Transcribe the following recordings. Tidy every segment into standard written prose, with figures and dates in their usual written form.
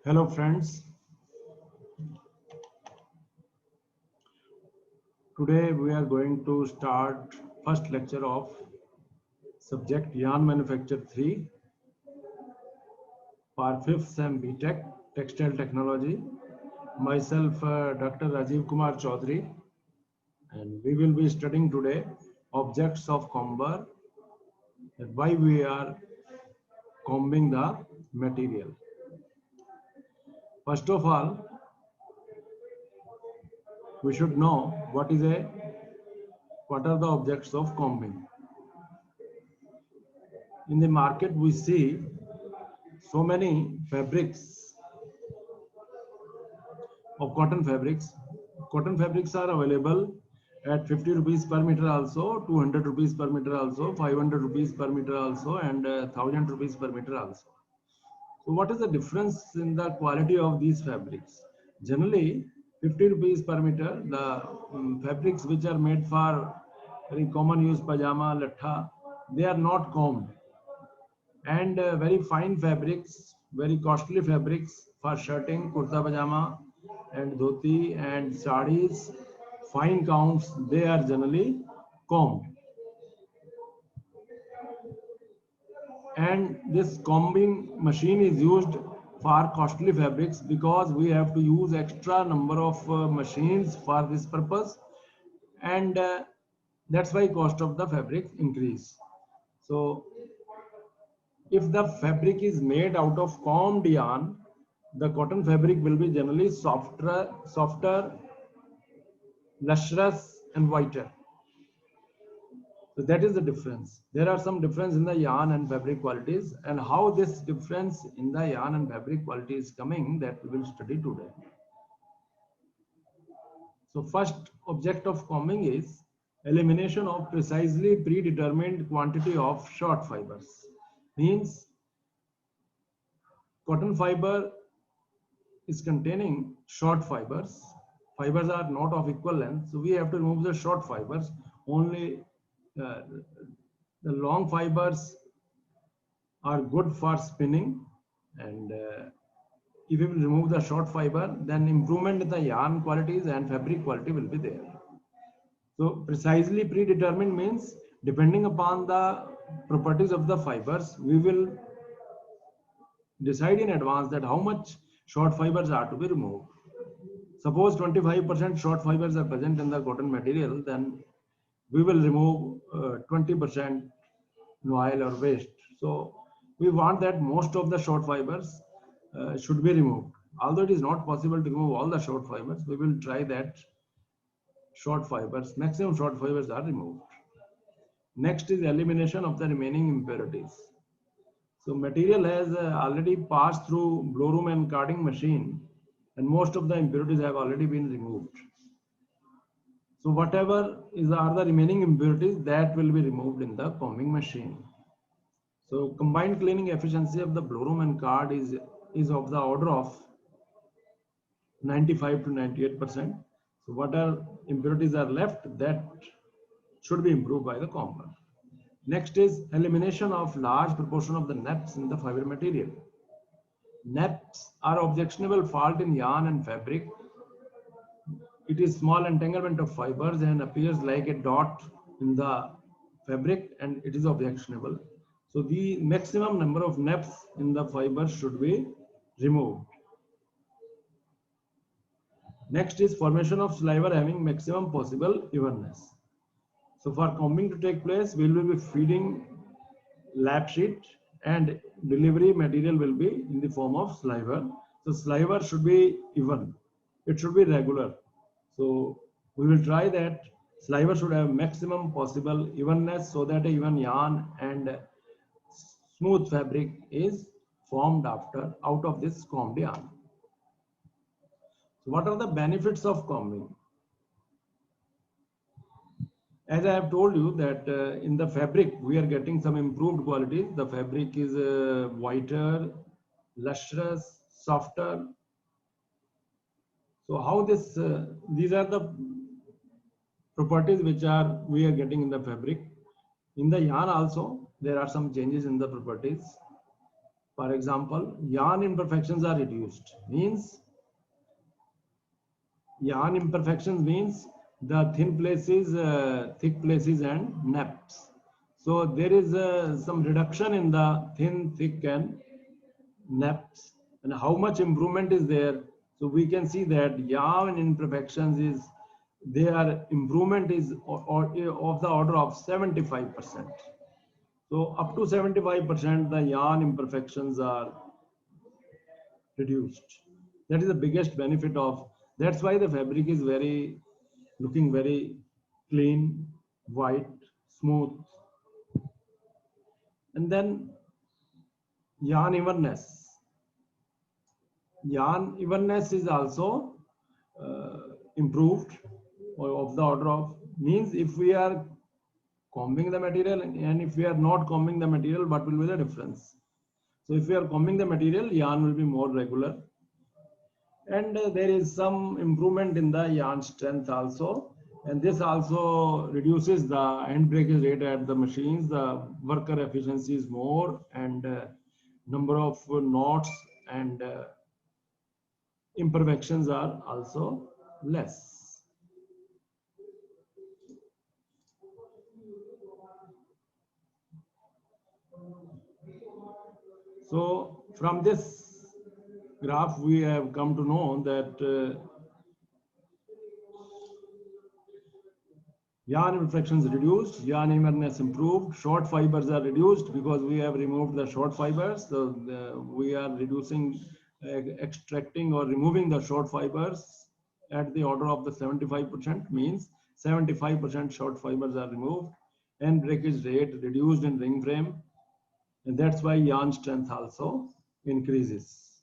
Hello friends, today we are going to start first lecture of subject Yarn Manufacture 3 for 5th Sem BTech Textile Technology. Myself Dr. Rajiv Kumar Chaudhary, and we will be studying today objects of comber and why we are combing the material. First of all, we should know what are the objects of combing. In the market we see so many fabrics of cotton fabrics. Cotton fabrics are available at 50 rupees per meter also, 200 rupees per meter also, 500 rupees per meter also, and 1000 rupees per meter also. So what is the difference in the quality of these fabrics? Generally, 50 rupees per meter, the fabrics which are made for very common use pajama, latha, they are not combed. And very fine fabrics, very costly fabrics for shirting, kurta pajama and dhoti and sarees, fine gowns, they are generally combed. And this combing machine is used for costly fabrics because we have to use extra number of machines for this purpose, and that's why cost of the fabric increase. So if the fabric is made out of combed yarn, the cotton fabric will be generally softer, lustrous, and whiter. So that is the difference. There are some difference in the yarn and fabric qualities, and how this difference in the yarn and fabric quality is coming, that we will study today. So first object of combing is elimination of precisely predetermined quantity of short fibers. Means cotton fiber is containing short fibers. Fibers are not of equal length, so we have to remove the short fibers. Only the long fibers are good for spinning, and if we will remove the short fiber, then improvement in the yarn qualities and fabric quality will be there. So precisely predetermined means depending upon the properties of the fibers, we will decide in advance that how much short fibers are to be removed. Suppose 25% short fibers are present in the cotton material, then we will remove 20% noil or waste. So we want that most of the short fibers should be removed. Although it is not possible to remove all the short fibers, we will try that maximum short fibers are removed. Next is elimination of the remaining impurities. So material has already passed through blow room and carding machine, and most of the impurities have already been removed. So whatever are the remaining impurities, that will be removed in the combing machine. So combined cleaning efficiency of the blow room and card is of the order of 95 to 98%. So what are impurities are left, that should be improved by the comber. Next is elimination of large proportion of the nets in the fiber material. Nets are objectionable fault in yarn and fabric. It is small entanglement of fibers and appears like a dot in the fabric, and it is objectionable. So the maximum number of nets in the fibers should be removed. Next is formation of sliver having maximum possible evenness. So for combing to take place, we will be feeding lap sheet, and delivery material will be in the form of sliver. So sliver should be even, it should be regular. So we will try that sliver should have maximum possible evenness, so that even yarn and smooth fabric is formed out of this combed yarn. So what are the benefits of combing? As I have told you that in the fabric we are getting some improved qualities. The fabric is whiter, lustrous, softer. So how these are the properties which we are getting in the fabric. In the yarn also there are some changes in the properties. For example, yarn imperfections are reduced. Means yarn imperfections means the thin places, thick places, and naps. So there is some reduction in the thin, thick, and naps. And how much improvement is there? So we can see that yarn imperfections is their improvement is of the order of 75%. So up to 75%, the yarn imperfections are reduced. That is the biggest benefit of. That's why the fabric is looking very clean, white, smooth. And then yarn evenness. Yarn evenness is also improved of the order of, means if we are combing the material and if we are not combing the material, what will be the difference? So if we are combing the material, yarn will be more regular. And there is some improvement in the yarn strength also. And this also reduces the end breakage rate at the machines. The worker efficiency is more, and number of knots and imperfections are also less. So from this graph, we have come to know that yarn imperfections reduced, yarn evenness improved, short fibers are reduced because we have removed the short fibers. So we are reducing, extracting or removing the short fibers at the order of the 75%, means 75% short fibers are removed, and breakage rate reduced in ring frame. And that's why yarn strength also increases.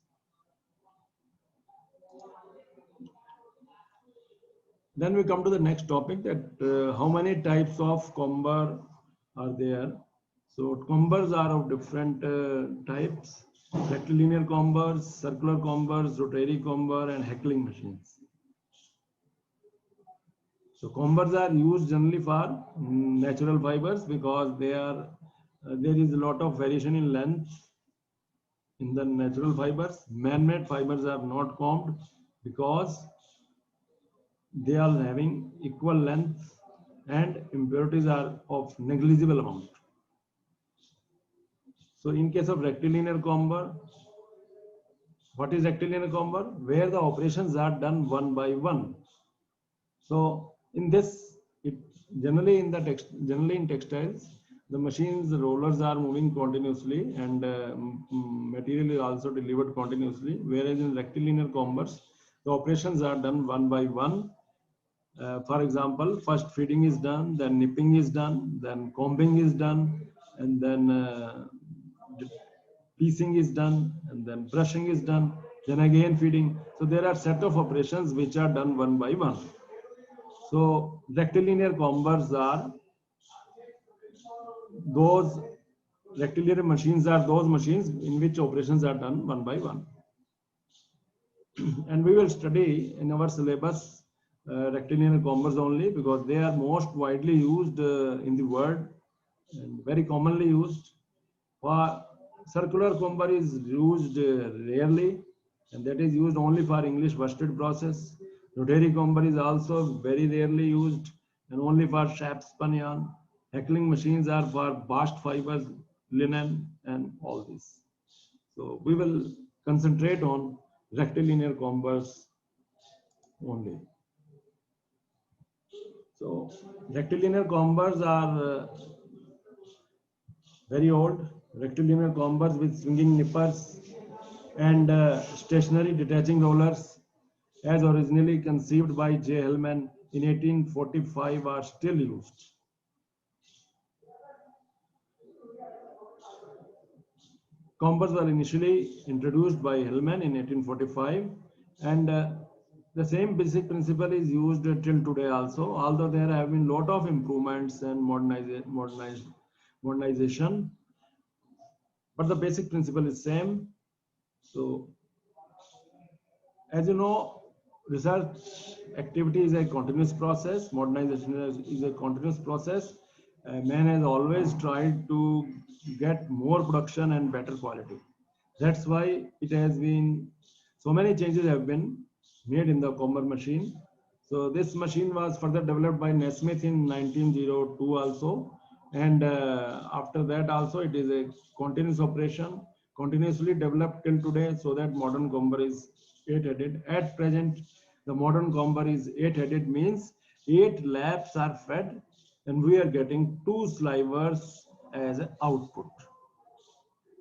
Then we come to the next topic, that how many types of comber are there. So combers are of different types: rectilinear combers, circular combers, rotary comber, and heckling machines. So combers are used generally for natural fibers because they are there is a lot of variation in length in the natural fibers. Man-made fibers are not combed because they are having equal length and impurities are of negligible amount. So in case of rectilinear comber, what is rectilinear comber? Where the operations are done one by one. So in this, generally in textiles, the machines, the rollers are moving continuously, and material is also delivered continuously. Whereas in rectilinear combers, the operations are done one by one. For example, first feeding is done, then nipping is done, then combing is done, and then piecing is done, and then brushing is done, then again feeding. So there are set of operations which are done one by one. So rectilinear combers are those, rectilinear machines are those machines in which operations are done one by one. And we will study in our syllabus rectilinear combers only because they are most widely used in the world and very commonly used. For circular comber is used rarely, and that is used only for English worsted process. Rotary comber is also very rarely used and only for shap spun yarn. Heckling machines are for bast fibers, linen, and all this. So we will concentrate on rectilinear combers only. So rectilinear combers are very old. Rectilinear combers with swinging nippers and stationary detaching rollers, as originally conceived by J. Hellman in 1845, are still used. Combers were initially introduced by Hellman in 1845, and the same basic principle is used till today also, although there have been a lot of improvements and modernization, but the basic principle is same. So as you know, research activity is a continuous process, modernization is a continuous process. Man has always tried to get more production and better quality. That's why it has been, so many changes have been made in the comber machine. So this machine was further developed by Nesmith in 1902 also. And after that also it is a continuous operation, continuously developed till today, so that modern comber is 8-headed. At present, the modern comber is 8-headed, means 8 laps are fed and we are getting 2 slivers as an output.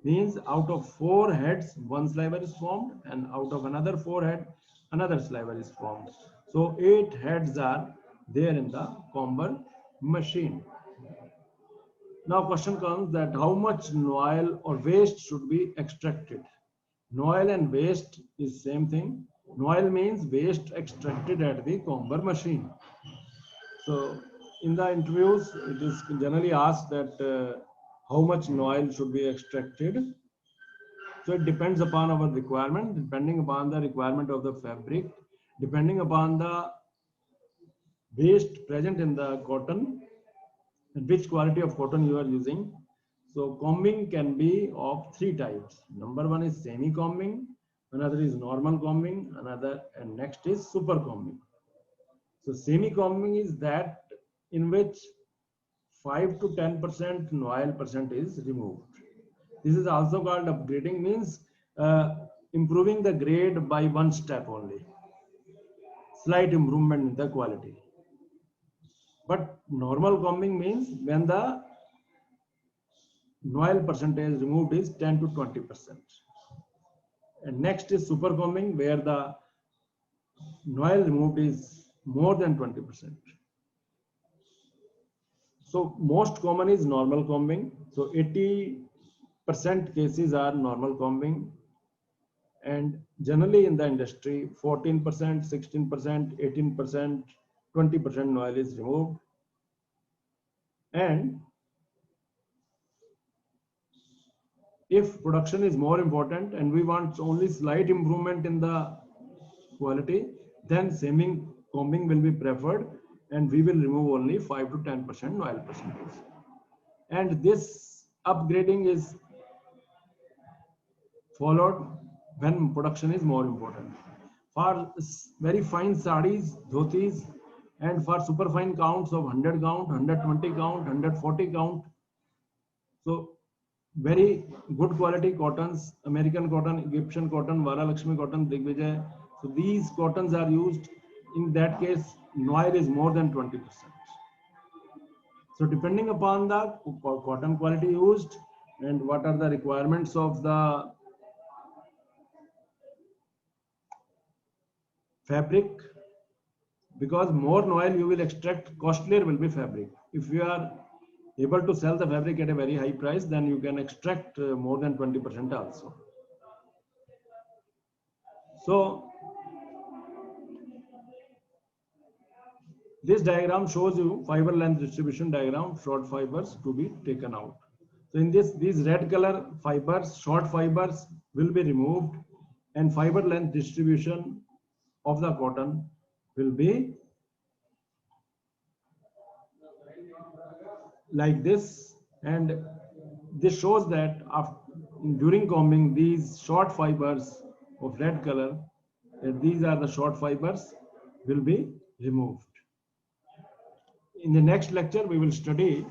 Means out of 4 heads, 1 sliver is formed, and out of another 4 head, another sliver is formed. So 8 heads are there in the comber machine. Now question comes that how much noil or waste should be extracted? Noil and waste is same thing. Noil means waste extracted at the comber machine. So in the interviews, it is generally asked that how much noil should be extracted. So it depends upon our requirement, depending upon the requirement of the fabric, depending upon the waste present in the cotton, and which quality of cotton you are using. So combing can be of 3 types. Number 1 is semi combing, another is normal combing, another and next is super combing. So semi combing is that in which 5 to 10% noil percent is removed. This is also called upgrading, means improving the grade by 1 step only, slight improvement in the quality. But normal combing means when the noil percentage removed is 10 to 20%. And next is super combing, where the noil removed is more than 20%. So most common is normal combing. So 80% cases are normal combing, and generally in the industry 14%, 16%, 18%, 20% noil is removed. And if production is more important and we want only slight improvement in the quality, then semi combing will be preferred, and we will remove only 5 to 10% noil percentage. And this upgrading is followed when production is more important. For very fine sarees, dhotis, and for super fine counts of 100 count, 120 count, 140 count. So very good quality cottons, American cotton, Egyptian cotton, Vara Lakshmi cotton, Digvijay. So these cottons are used. In that case, noil is more than 20%. So depending upon the cotton quality used and what are the requirements of the fabric, because more noil you will extract, costlier will be fabric. If you are able to sell the fabric at a very high price, then you can extract more than 20% also. So this diagram shows you fiber length distribution diagram, short fibers to be taken out. So in this, these red color fibers, short fibers will be removed, and fiber length distribution of the cotton will be like this. And this shows that after, during combing, these short fibers of red color, these are the short fibers, will be removed. In the next lecture, we will study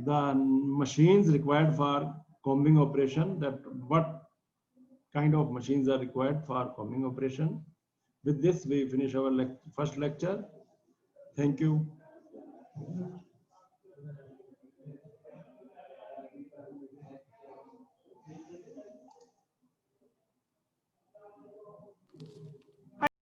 the machines required for combing operation, that what kind of machines are required for combing operation. With this, we finish our first lecture. Thank you.